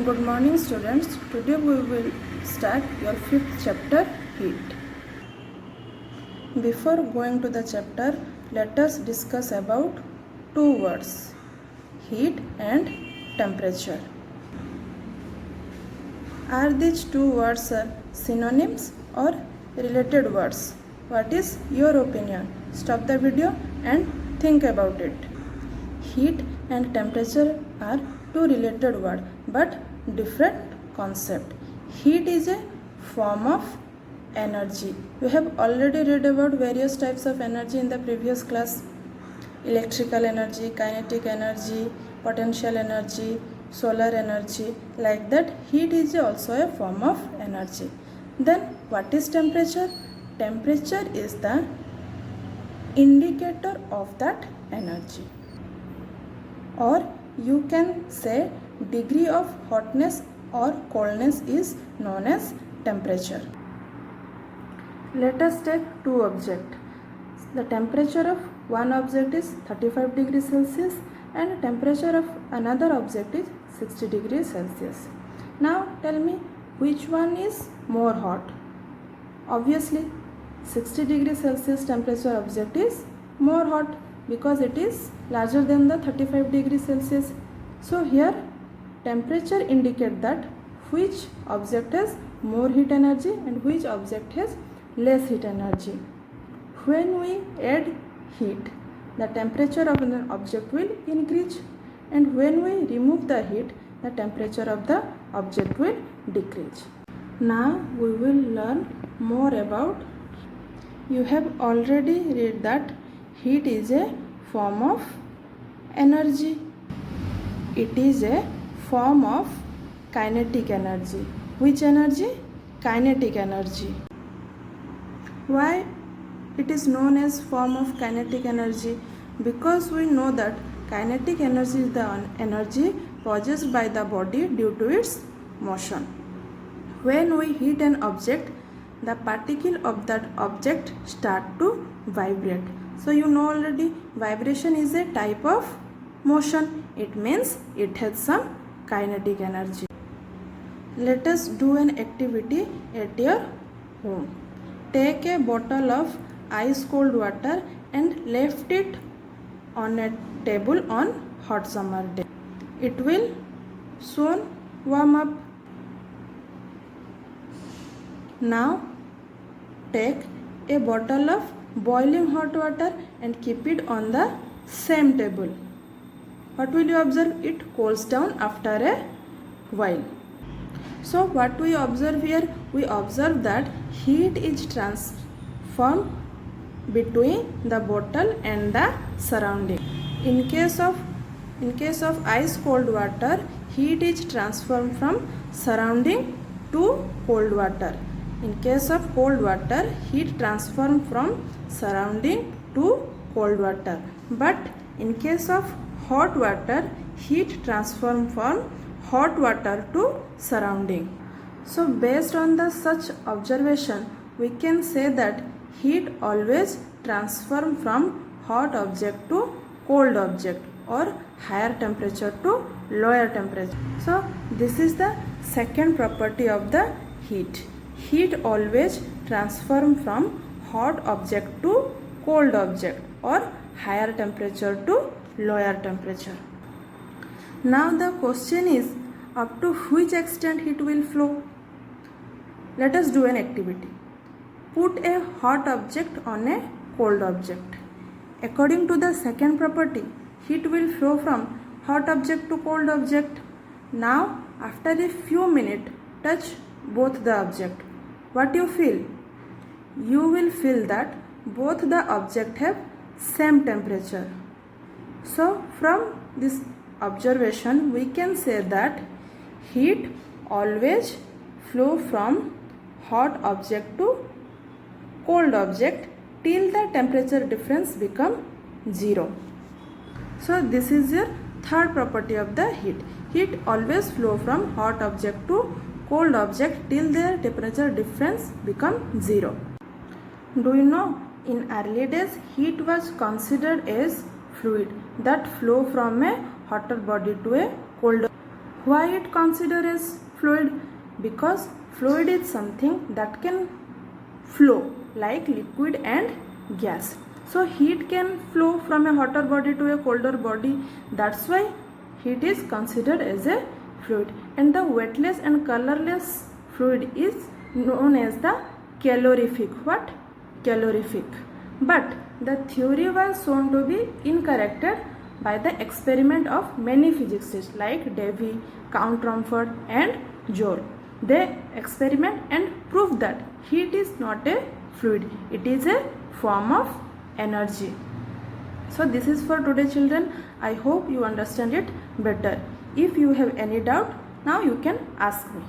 Good morning students. Today we will start your 5th chapter heat. Before going to the chapter, let us discuss about two words, heat and temperature. Are these two words synonyms or related words? What is your opinion? Stop the video and think about it. Heat and temperature are two related words but different concept. Heat is a form of energy. You have already read about various types of energy in the previous class. Electrical energy, kinetic energy, potential energy, solar energy. Like that, heat is also a form of energy. Then what is temperature? Temperature is the indicator of that energy, or you can say degree of hotness or coldness is known as temperature. Let us take two objects. The temperature of one object is 35 degrees Celsius and temperature of another object is 60 degrees Celsius. Now tell me which one is more hot. Obviously 60 degrees Celsius temperature object is more hot because it is larger than the 35 degrees Celsius. So here temperature indicate that which object has more heat energy and which object has less heat energy. When we add heat, the temperature of an object will increase, and when we remove the heat, the temperature of the object will decrease. Now we will learn more about. You have already read that heat is a form of energy. It is a form of kinetic energy. Which energy? Kinetic energy. Why it is known as form of kinetic energy? Because we know that kinetic energy is the energy possessed by the body due to its motion. When we heat an object, the particle of that object start to vibrate. So you know already vibration is a type of motion. It means it has some kinetic energy. Let us do an activity at your home. Take a bottle of ice cold water and left it on a table on hot summer day. It will soon warm up. Now take a bottle of boiling hot water and keep it on the same table. What will you observe? It cools down after a while. So what we observe here? We observe that heat is transformed between the bottle and the surrounding. In case of ice cold water, heat is transformed from surrounding to cold water. In case of cold water, heat transformed from surrounding to cold water. But in case of hot water, heat transformed from hot water to surrounding. So based on the such observation, we can say that heat always transform from hot object to cold object or higher temperature to lower temperature. So this is the second property of the heat. Heat always transform from hot object to cold object or higher temperature to lower temperature. Now the question is, up to which extent heat will flow? Let us do an activity. Put a hot object on a cold object. According to the second property, heat will flow from hot object to cold object. Now after a few minutes, touch both the object. What you feel? You will feel that both the object have same temperature. So from this observation, we can say that heat always flow from hot object to cold object till the temperature difference become 0. So this is your third property of the heat. Heat always flow from hot object to cold object till their temperature difference become 0. Do you know, in early days heat was considered as fluid that flow from a hotter body to a colder. Why it considered as fluid? Because fluid is something that can flow like liquid and gas. So heat can flow from a hotter body to a colder body. That's why heat is considered as a fluid. And the weightless and colorless fluid is known as the calorific. What? Calorific. But the theory was shown to be incorrect by the experiment of many physicists like Davy, Count Rumford and Joule. They experiment and prove that heat is not a fluid. It is a form of energy. So this is for today, children. I hope you understand it better. If you have any doubt, now you can ask me.